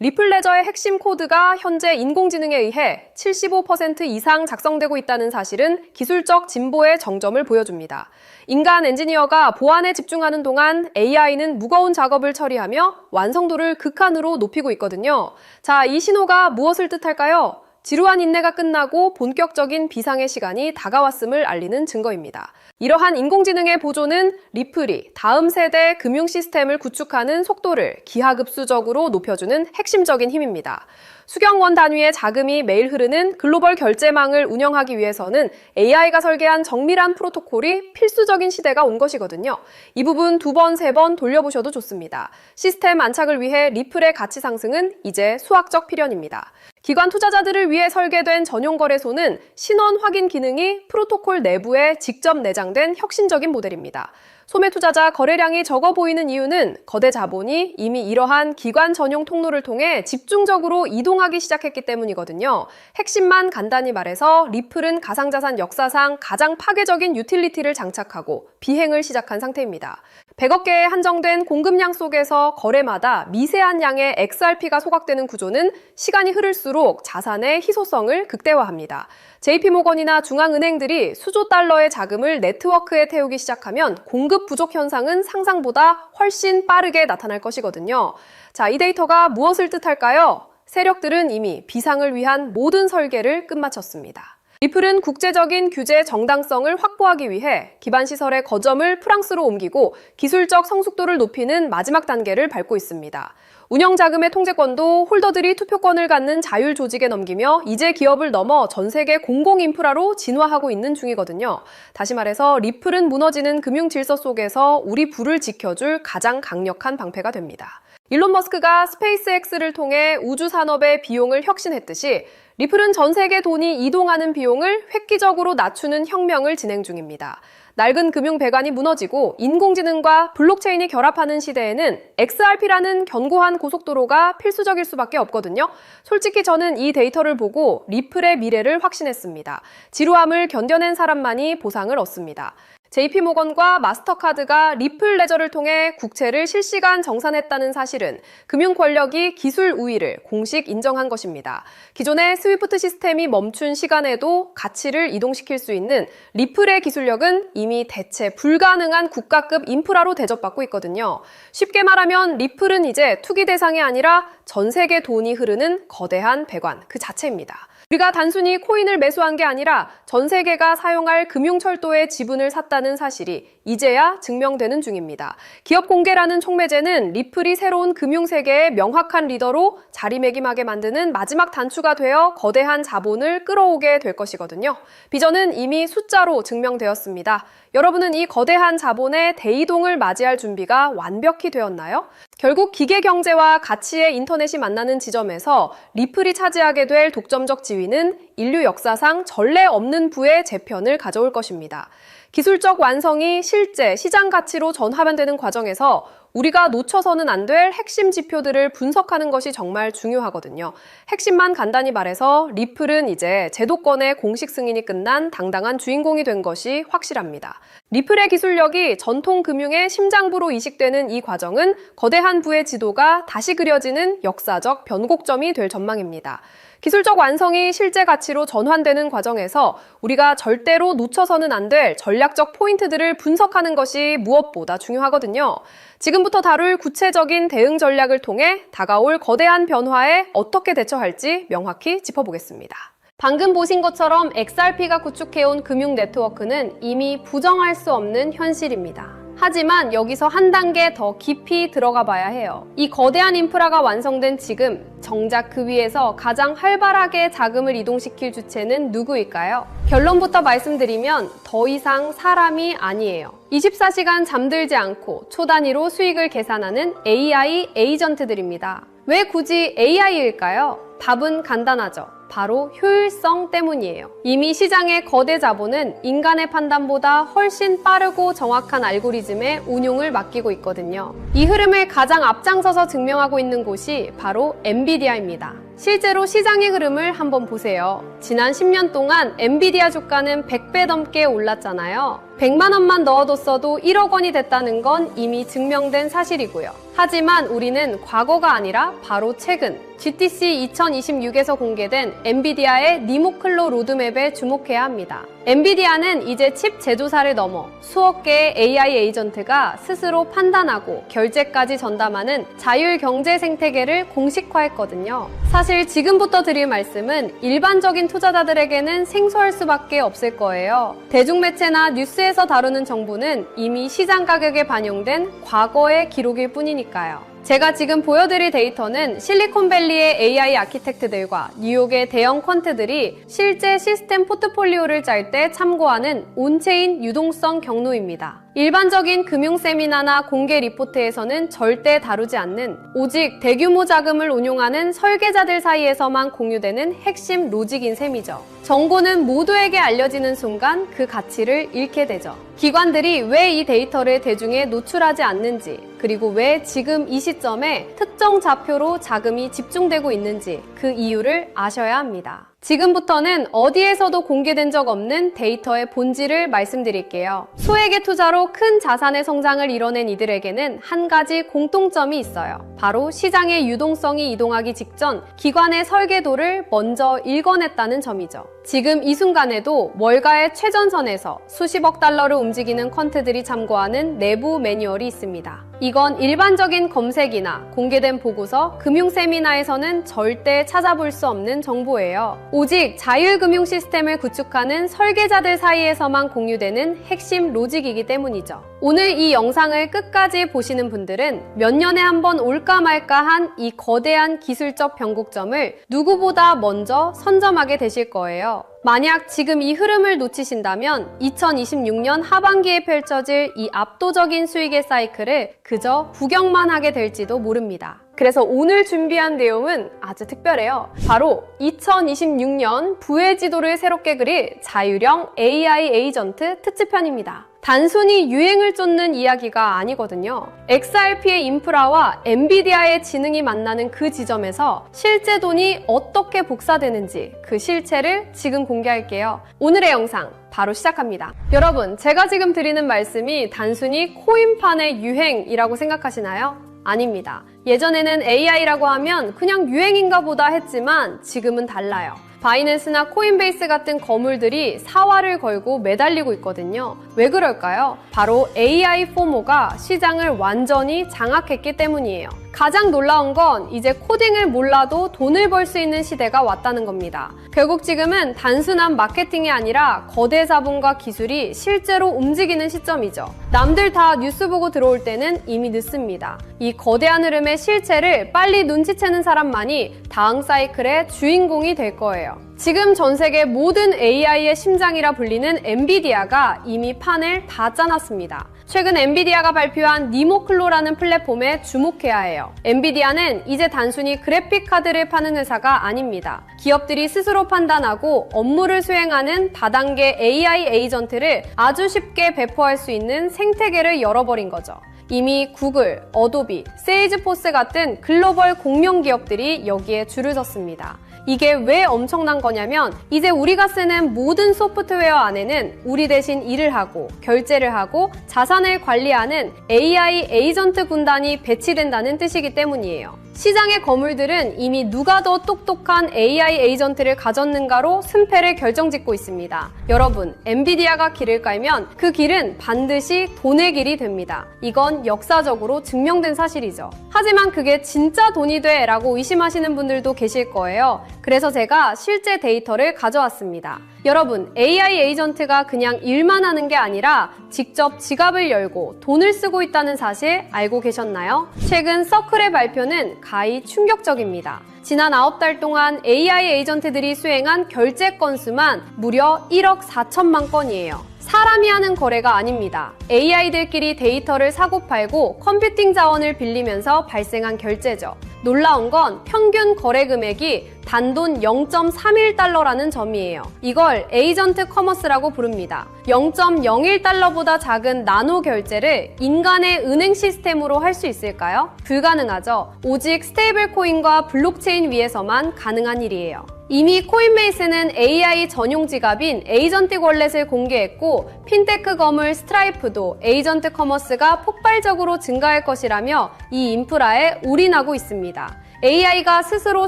리플레저의 핵심 코드가 현재 인공지능에 의해 75% 이상 작성되고 있다는 사실은 기술적 진보의 정점을 보여줍니다. 인간 엔지니어가 보안에 집중하는 동안 AI는 무거운 작업을 처리하며 완성도를 극한으로 높이고 있거든요. 자, 이 신호가 무엇을 뜻할까요? 지루한 인내가 끝나고 본격적인 비상의 시간이 다가왔음을 알리는 증거입니다. 이러한 인공지능의 보조는 리플이 다음 세대 금융 시스템을 구축하는 속도를 기하급수적으로 높여주는 핵심적인 힘입니다. 수경원 단위의 자금이 매일 흐르는 글로벌 결제망을 운영하기 위해서는 AI가 설계한 정밀한 프로토콜이 필수적인 시대가 온 것이거든요. 이 부분 2번, 3번 돌려보셔도 좋습니다. 시스템 안착을 위해 리플의 가치 상승은 이제 수학적 필연입니다. 기관 투자자들을 위해 설계된 전용 거래소는 신원 확인 기능이 프로토콜 내부에 직접 내장된 혁신적인 모델입니다. 소매 투자자 거래량이 적어 보이는 이유는 거대 자본이 이미 이러한 기관 전용 통로를 통해 집중적으로 이동하기 시작했기 때문이거든요. 핵심만 간단히 말해서 리플은 가상자산 역사상 가장 파괴적인 유틸리티를 장착하고 비행을 시작한 상태입니다. 100억 개의 한정된 공급량 속에서 거래마다 미세한 양의 XRP가 소각되는 구조는 시간이 흐를수록 자산의 희소성을 극대화합니다. JP모건이나 중앙은행들이 수조 달러의 자금을 네트워크에 태우기 시작하면 공급 부족 현상은 상상보다 훨씬 빠르게 나타날 것이거든요. 자, 이 데이터가 무엇을 뜻할까요? 세력들은 이미 비상을 위한 모든 설계를 끝마쳤습니다. 리플은 국제적인 규제 정당성을 확보하기 위해 기반시설의 거점을 프랑스로 옮기고 기술적 성숙도를 높이는 마지막 단계를 밟고 있습니다. 운영자금의 통제권도 홀더들이 투표권을 갖는 자율 조직에 넘기며 이제 기업을 넘어 전 세계 공공인프라로 진화하고 있는 중이거든요. 다시 말해서 리플은 무너지는 금융 질서 속에서 우리 부를 지켜줄 가장 강력한 방패가 됩니다. 일론 머스크가 스페이스X를 통해 우주 산업의 비용을 혁신했듯이 리플은 전 세계 돈이 이동하는 비용을 획기적으로 낮추는 혁명을 진행 중입니다. 낡은 금융 배관이 무너지고 인공지능과 블록체인이 결합하는 시대에는 XRP라는 견고한 고속도로가 필수적일 수밖에 없거든요. 솔직히 저는 이 데이터를 보고 리플의 미래를 확신했습니다. 지루함을 견뎌낸 사람만이 보상을 얻습니다. JP모건과 마스터카드가 리플 레저를 통해 국채를 실시간 정산했다는 사실은 금융 권력이 기술 우위를 공식 인정한 것입니다. 기존의 스위프트 시스템이 멈춘 시간에도 가치를 이동시킬 수 있는 리플의 기술력은 이미 대체 불가능한 국가급 인프라로 대접받고 있거든요. 쉽게 말하면 리플은 이제 투기 대상이 아니라 전 세계 돈이 흐르는 거대한 배관 그 자체입니다. 우리가 단순히 코인을 매수한 게 아니라 전 세계가 사용할 금융철도의 지분을 샀다는 사실이 이제야 증명되는 중입니다. 기업 공개라는 촉매제는 리플이 새로운 금융세계의 명확한 리더로 자리매김하게 만드는 마지막 단추가 되어 거대한 자본을 끌어오게 될 것이거든요. 비전은 이미 숫자로 증명되었습니다. 여러분은 이 거대한 자본의 대이동을 맞이할 준비가 완벽히 되었나요? 결국 기계경제와 가치의 인터넷이 만나는 지점에서 리플이 차지하게 될 독점적 지위는 인류 역사상 전례 없는 부의 재편을 가져올 것입니다. 기술적 완성이 실제 시장 가치로 전환되는 과정에서 우리가 놓쳐서는 안 될 핵심 지표들을 분석하는 것이 정말 중요하거든요. 핵심만 간단히 말해서 리플은 이제 제도권의 공식 승인이 끝난 당당한 주인공이 된 것이 확실합니다. 리플의 기술력이 전통 금융의 심장부로 이식되는 이 과정은 거대한 부의 지도가 다시 그려지는 역사적 변곡점이 될 전망입니다. 기술적 완성이 실제 가치로 전환되는 과정에서 우리가 절대로 놓쳐서는 안 될 전략적 포인트들을 분석하는 것이 무엇보다 중요하거든요. 지금부터 다룰 구체적인 대응 전략을 통해 다가올 거대한 변화에 어떻게 대처할지 명확히 짚어보겠습니다. 방금 보신 것처럼 XRP가 구축해온 금융 네트워크는 이미 부정할 수 없는 현실입니다. 하지만 여기서 한 단계 더 깊이 들어가 봐야 해요. 이 거대한 인프라가 완성된 지금 정작 그 위에서 가장 활발하게 자금을 이동시킬 주체는 누구일까요? 결론부터 말씀드리면 더 이상 사람이 아니에요. 24시간 잠들지 않고 초 단위로 수익을 계산하는 AI 에이전트들입니다. 왜 굳이 AI일까요? 답은 간단하죠. 바로 효율성 때문이에요. 이미 시장의 거대 자본은 인간의 판단보다 훨씬 빠르고 정확한 알고리즘의 운용을 맡기고 있거든요. 이 흐름을 가장 앞장서서 증명하고 있는 곳이 바로 엔비디아입니다. 실제로 시장의 흐름을 한번 보세요. 지난 10년 동안 엔비디아 주가는 100배 넘게 올랐잖아요. 100만 원만 넣어뒀어도 1억 원이 됐다는 건 이미 증명된 사실이고요. 하지만 우리는 과거가 아니라 바로 최근 GTC 2026에서 공개된 엔비디아의 니모클로 로드맵에 주목해야 합니다. 엔비디아는 이제 칩 제조사를 넘어 수억 개의 AI 에이전트가 스스로 판단하고 결제까지 전담하는 자율 경제 생태계를 공식화했거든요. 사실 지금부터 드릴 말씀은 일반적인 투자자들에게는 생소할 수밖에 없을 거예요. 대중매체나 뉴스에서 다루는 정보는 이미 시장 가격에 반영된 과거의 기록일 뿐이니까요. 제가 지금 보여드릴 데이터는 실리콘밸리의 AI 아키텍트들과 뉴욕의 대형 퀀트들이 실제 시스템 포트폴리오를 짤 때 참고하는 온체인 유동성 경로입니다. 일반적인 금융 세미나나 공개 리포트에서는 절대 다루지 않는 오직 대규모 자금을 운용하는 설계자들 사이에서만 공유되는 핵심 로직인 셈이죠. 정보는 모두에게 알려지는 순간 그 가치를 잃게 되죠. 기관들이 왜 이 데이터를 대중에 노출하지 않는지, 그리고 왜 지금 이 시점에 특정 좌표로 자금이 집중되고 있는지 그 이유를 아셔야 합니다. 지금부터는 어디에서도 공개된 적 없는 데이터의 본질을 말씀드릴게요. 소액의 투자로 큰 자산의 성장을 이뤄낸 이들에게는 한 가지 공통점이 있어요. 바로 시장의 유동성이 이동하기 직전 기관의 설계도를 먼저 읽어냈다는 점이죠. 지금 이 순간에도 월가의 최전선에서 수십억 달러를 움직이는 퀀트들이 참고하는 내부 매뉴얼이 있습니다. 이건 일반적인 검색이나 공개된 보고서, 금융 세미나에서는 절대 찾아볼 수 없는 정보예요. 오직 자율금융 시스템을 구축하는 설계자들 사이에서만 공유되는 핵심 로직이기 때문이죠. 오늘 이 영상을 끝까지 보시는 분들은 몇 년에 한 번 올까 말까 한 이 거대한 기술적 변곡점을 누구보다 먼저 선점하게 되실 거예요. 만약 지금 이 흐름을 놓치신다면 2026년 하반기에 펼쳐질 이 압도적인 수익의 사이클을 그저 구경만 하게 될지도 모릅니다. 그래서 오늘 준비한 내용은 아주 특별해요. 바로 2026년 부의 지도를 새롭게 그릴 자율형 AI 에이전트 특집편입니다. 단순히 유행을 쫓는 이야기가 아니거든요. XRP의 인프라와 엔비디아의 지능이 만나는 그 지점에서 실제 돈이 어떻게 복사되는지 그 실체를 지금 공개할게요. 오늘의 영상 바로 시작합니다. 여러분, 제가 지금 드리는 말씀이 단순히 코인판의 유행이라고 생각하시나요? 아닙니다. 예전에는 AI라고 하면 그냥 유행인가 보다 했지만 지금은 달라요. 바이낸스나 코인베이스 같은 거물들이 사활을 걸고 매달리고 있거든요. 왜 그럴까요? 바로 AI 포모가 시장을 완전히 장악했기 때문이에요. 가장 놀라운 건 이제 코딩을 몰라도 돈을 벌 수 있는 시대가 왔다는 겁니다. 결국 지금은 단순한 마케팅이 아니라 거대 자본과 기술이 실제로 움직이는 시점이죠. 남들 다 뉴스 보고 들어올 때는 이미 늦습니다. 이 거대한 흐름의 실체를 빨리 눈치채는 사람만이 다음 사이클의 주인공이 될 거예요. 지금 전 세계 모든 AI의 심장이라 불리는 엔비디아가 이미 판을 다 짜놨습니다. 최근 엔비디아가 발표한 니모클로라는 플랫폼에 주목해야 해요. 엔비디아는 이제 단순히 그래픽 카드를 파는 회사가 아닙니다. 기업들이 스스로 판단하고 업무를 수행하는 다단계 AI 에이전트를 아주 쉽게 배포할 수 있는 생태계를 열어버린 거죠. 이미 구글, 어도비, 세일즈포스 같은 글로벌 공룡 기업들이 여기에 줄을 섰습니다. 이게 왜 엄청난 거냐면 이제 우리가 쓰는 모든 소프트웨어 안에는 우리 대신 일을 하고 결제를 하고 자산을 관리하는 AI 에이전트 군단이 배치된다는 뜻이기 때문이에요. 시장의 거물들은 이미 누가 더 똑똑한 AI 에이전트를 가졌는가로 승패를 결정짓고 있습니다. 여러분, 엔비디아가 길을 깔면 그 길은 반드시 돈의 길이 됩니다. 이건 역사적으로 증명된 사실이죠. 하지만 그게 진짜 돈이 돼? 라고 의심하시는 분들도 계실 거예요. 그래서 제가 실제 데이터를 가져왔습니다. 여러분, AI 에이전트가 그냥 일만 하는 게 아니라 직접 지갑을 열고 돈을 쓰고 있다는 사실 알고 계셨나요? 최근 서클의 발표는 가히 충격적입니다. 지난 9달 동안 AI 에이전트들이 수행한 결제 건수만 무려 1억 4천만 건이에요. 사람이 하는 거래가 아닙니다. AI들끼리 데이터를 사고팔고 컴퓨팅 자원을 빌리면서 발생한 결제죠. 놀라운 건 평균 거래 금액이 단돈 0.31달러라는 점이에요. 이걸 에이전트 커머스라고 부릅니다. 0.01달러보다 작은 나노 결제를 인간의 은행 시스템으로 할 수 있을까요? 불가능하죠. 오직 스테이블 코인과 블록체인 위에서만 가능한 일이에요. 이미 코인베이스는 AI 전용 지갑인 에이전틱 월렛을 공개했고, 핀테크 거물 스트라이프도 에이전트 커머스가 폭발적으로 증가할 것이라며 이 인프라에 올인하고 있습니다. AI가 스스로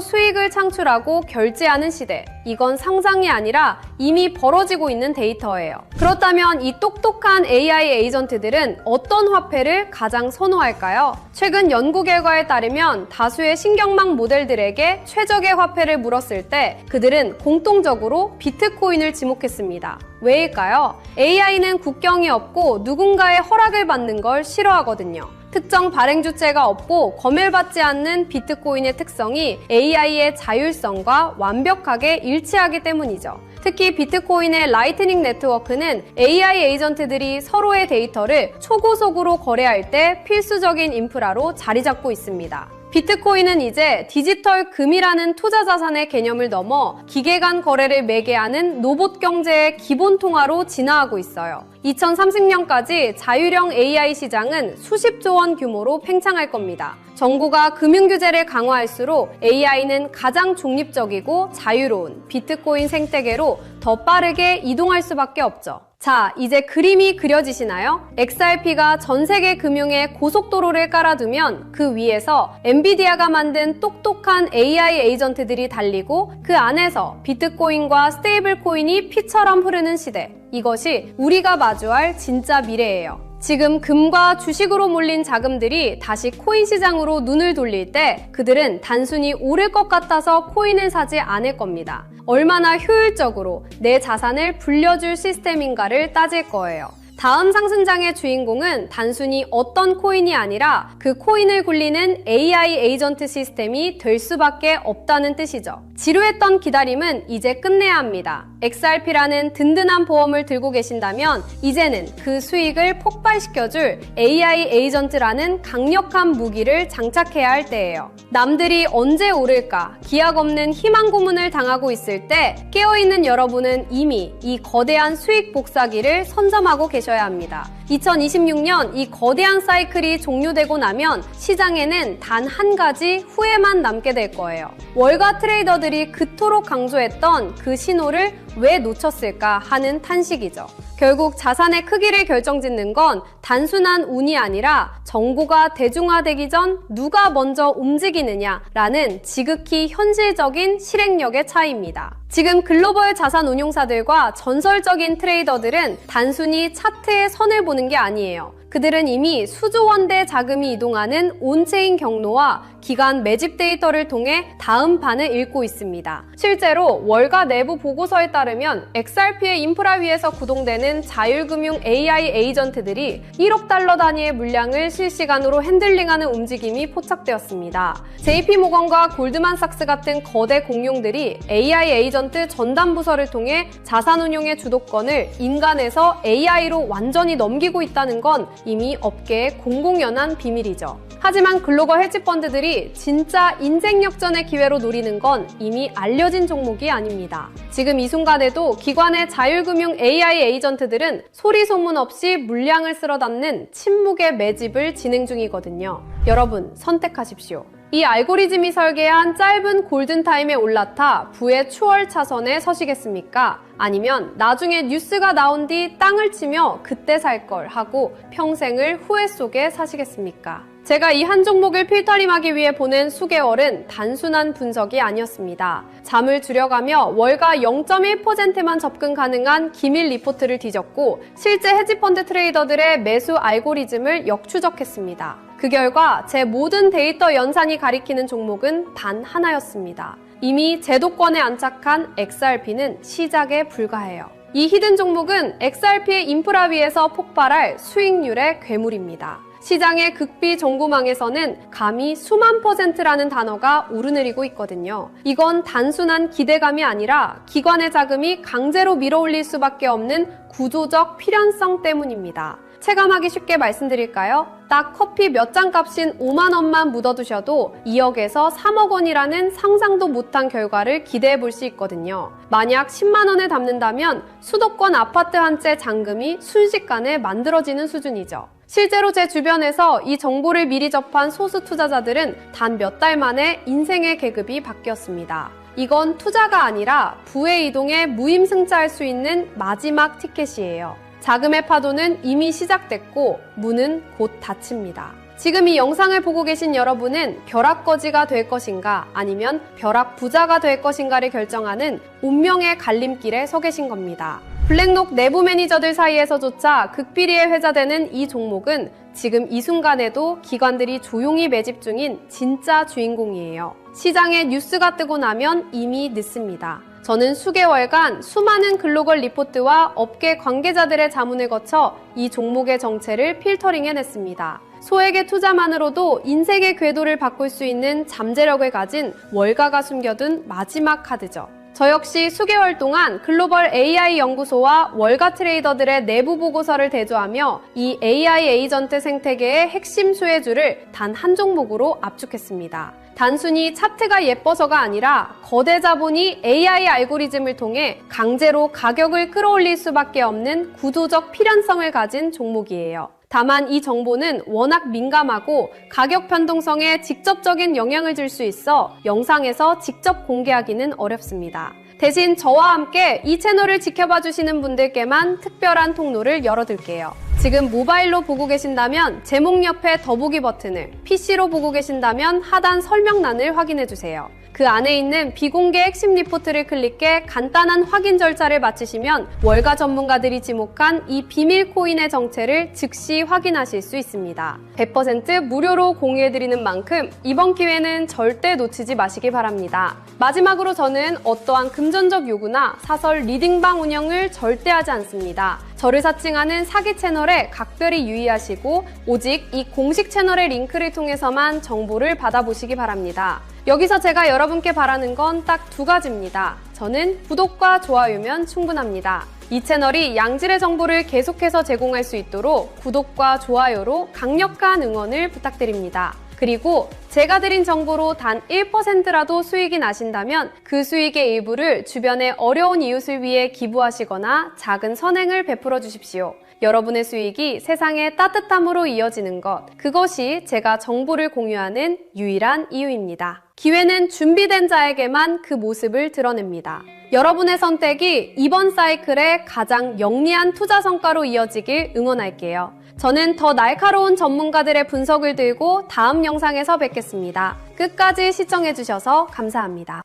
수익을 창출하고 결제하는 시대. 이건 상상이 아니라 이미 벌어지고 있는 데이터예요. 그렇다면 이 똑똑한 AI 에이전트들은 어떤 화폐를 가장 선호할까요? 최근 연구 결과에 따르면 다수의 신경망 모델들에게 최적의 화폐를 물었을 때 그들은 공통적으로 비트코인을 지목했습니다. 왜일까요? AI는 국경이 없고 누군가의 허락을 받는 걸 싫어하거든요. 특정 발행 주체가 없고 검열받지 않는 비트코인의 특성이 AI의 자율성과 완벽하게 일치하기 때문이죠. 특히 비트코인의 라이트닝 네트워크는 AI 에이전트들이 서로의 데이터를 초고속으로 거래할 때 필수적인 인프라로 자리 잡고 있습니다. 비트코인은 이제 디지털 금이라는 투자 자산의 개념을 넘어 기계 간 거래를 매개하는 로봇 경제의 기본 통화로 진화하고 있어요. 2030년까지 자율형 AI 시장은 수십조 원 규모로 팽창할 겁니다. 정부가 금융 규제를 강화할수록 AI는 가장 중립적이고 자유로운 비트코인 생태계로 더 빠르게 이동할 수밖에 없죠. 자, 이제 그림이 그려지시나요? XRP가 전 세계 금융에 고속도로를 깔아두면 그 위에서 엔비디아가 만든 똑똑한 AI 에이전트들이 달리고 그 안에서 비트코인과 스테이블 코인이 피처럼 흐르는 시대. 이것이 우리가 마주할 진짜 미래예요. 지금 금과 주식으로 몰린 자금들이 다시 코인 시장으로 눈을 돌릴 때 그들은 단순히 오를 것 같아서 코인을 사지 않을 겁니다. 얼마나 효율적으로 내 자산을 불려줄 시스템인가를 따질 거예요. 다음 상승장의 주인공은 단순히 어떤 코인이 아니라 그 코인을 굴리는 AI 에이전트 시스템이 될 수밖에 없다는 뜻이죠. 지루했던 기다림은 이제 끝내야 합니다. XRP라는 든든한 보험을 들고 계신다면 이제는 그 수익을 폭발시켜줄 AI 에이전트라는 강력한 무기를 장착해야 할 때예요. 남들이 언제 오를까 기약 없는 희망 고문을 당하고 있을 때 깨어있는 여러분은 이미 이 거대한 수익 복사기를 선점하고 계셔야 합니다. 2026년 이 거대한 사이클이 종료되고 나면 시장에는 단 한 가지 후회만 남게 될 거예요. 월가 트레이더들이 그토록 강조했던 그 신호를 왜 놓쳤을까 하는 탄식이죠. 결국 자산의 크기를 결정짓는 건 단순한 운이 아니라 정보가 대중화되기 전 누가 먼저 움직이느냐라는 지극히 현실적인 실행력의 차이입니다. 지금 글로벌 자산 운용사들과 전설적인 트레이더들은 단순히 차트의 선을 보는 게 아니에요. 그들은 이미 수조 원대 자금이 이동하는 온체인 경로와 기간 매집 데이터를 통해 다음 판을 읽고 있습니다. 실제로 월가 내부 보고서에 따르면 XRP의 인프라 위에서 구동되는 자율금융 AI 에이전트들이 1억 달러 단위의 물량을 실시간으로 핸들링하는 움직임이 포착되었습니다. JP모건과 골드만삭스 같은 거대 공룡들이 AI 에이전트 전담 부서를 통해 자산 운용의 주도권을 인간에서 AI로 완전히 넘기고 있다는 건 이미 업계의 공공연한 비밀이죠. 하지만 글로벌 헤지펀드들이 진짜 인생 역전의 기회로 노리는 건 이미 알려진 종목이 아닙니다. 지금 이 순간에도 기관의 자율금융 AI 에이전트들은 소리 소문 없이 물량을 쓸어 담는 침묵의 매집을 진행 중이거든요. 여러분, 선택하십시오. 이 알고리즘이 설계한 짧은 골든타임에 올라타 부의 추월 차선에 서시겠습니까? 아니면 나중에 뉴스가 나온 뒤 땅을 치며 그때 살 걸 하고 평생을 후회 속에 사시겠습니까? 제가 이 한 종목을 필터링하기 위해 보낸 수개월은 단순한 분석이 아니었습니다. 잠을 줄여가며 월가 0.1%만 접근 가능한 기밀 리포트를 뒤졌고 실제 헤지펀드 트레이더들의 매수 알고리즘을 역추적했습니다. 그 결과 제 모든 데이터 연산이 가리키는 종목은 단 하나였습니다. 이미 제도권에 안착한 XRP는 시작에 불과해요. 이 히든 종목은 XRP의 인프라 위에서 폭발할 수익률의 괴물입니다. 시장의 극비 정보망에서는 감히 수만 %라는 단어가 오르내리고 있거든요. 이건 단순한 기대감이 아니라 기관의 자금이 강제로 밀어올릴 수밖에 없는 구조적 필연성 때문입니다. 체감하기 쉽게 말씀드릴까요? 딱 커피 몇 잔 값인 5만 원만 묻어두셔도 2억에서 3억 원이라는 상상도 못한 결과를 기대해 볼 수 있거든요. 만약 10만 원을 담는다면 수도권 아파트 한 채 잔금이 순식간에 만들어지는 수준이죠. 실제로 제 주변에서 이 정보를 미리 접한 소수 투자자들은 단 몇 달 만에 인생의 계급이 바뀌었습니다. 이건 투자가 아니라 부의 이동에 무임승차할 수 있는 마지막 티켓이에요. 자금의 파도는 이미 시작됐고 문은 곧 닫힙니다. 지금 이 영상을 보고 계신 여러분은 벼락거지가 될 것인가 아니면 벼락부자가 될 것인가를 결정하는 운명의 갈림길에 서 계신 겁니다. 블랙록 내부 매니저들 사이에서조차 극비리에 회자되는 이 종목은 지금 이 순간에도 기관들이 조용히 매집 중인 진짜 주인공이에요. 시장에 뉴스가 뜨고 나면 이미 늦습니다. 저는 수개월간 수많은 글로벌 리포트와 업계 관계자들의 자문을 거쳐 이 종목의 정체를 필터링해냈습니다. 소액의 투자만으로도 인생의 궤도를 바꿀 수 있는 잠재력을 가진 월가가 숨겨둔 마지막 카드죠. 저 역시 수개월 동안 글로벌 AI 연구소와 월가 트레이더들의 내부 보고서를 대조하며 이 AI 에이전트 생태계의 핵심 수혜주를 단 한 종목으로 압축했습니다. 단순히 차트가 예뻐서가 아니라 거대 자본이 AI 알고리즘을 통해 강제로 가격을 끌어올릴 수밖에 없는 구조적 필연성을 가진 종목이에요. 다만 이 정보는 워낙 민감하고 가격 변동성에 직접적인 영향을 줄 수 있어 영상에서 직접 공개하기는 어렵습니다. 대신 저와 함께 이 채널을 지켜봐 주시는 분들께만 특별한 통로를 열어둘게요. 지금 모바일로 보고 계신다면 제목 옆에 더보기 버튼을, PC로 보고 계신다면 하단 설명란을 확인해주세요. 그 안에 있는 비공개 핵심 리포트를 클릭해 간단한 확인 절차를 마치시면 월가 전문가들이 지목한 이 비밀 코인의 정체를 즉시 확인하실 수 있습니다. 100% 무료로 공유해드리는 만큼 이번 기회는 절대 놓치지 마시기 바랍니다. 마지막으로 저는 어떠한 금전적 요구나 사설 리딩방 운영을 절대 하지 않습니다. 저를 사칭하는 사기 채널에 각별히 유의하시고 오직 이 공식 채널의 링크를 통해서만 정보를 받아보시기 바랍니다. 여기서 제가 여러분께 바라는 건 딱 두 가지입니다. 저는 구독과 좋아요면 충분합니다. 이 채널이 양질의 정보를 계속해서 제공할 수 있도록 구독과 좋아요로 강력한 응원을 부탁드립니다. 그리고 제가 드린 정보로 단 1%라도 수익이 나신다면 그 수익의 일부를 주변의 어려운 이웃을 위해 기부하시거나 작은 선행을 베풀어 주십시오. 여러분의 수익이 세상의 따뜻함으로 이어지는 것, 그것이 제가 정보를 공유하는 유일한 이유입니다. 기회는 준비된 자에게만 그 모습을 드러냅니다. 여러분의 선택이 이번 사이클의 가장 영리한 투자 성과로 이어지길 응원할게요. 저는 더 날카로운 전문가들의 분석을 들고 다음 영상에서 뵙겠습니다. 끝까지 시청해주셔서 감사합니다.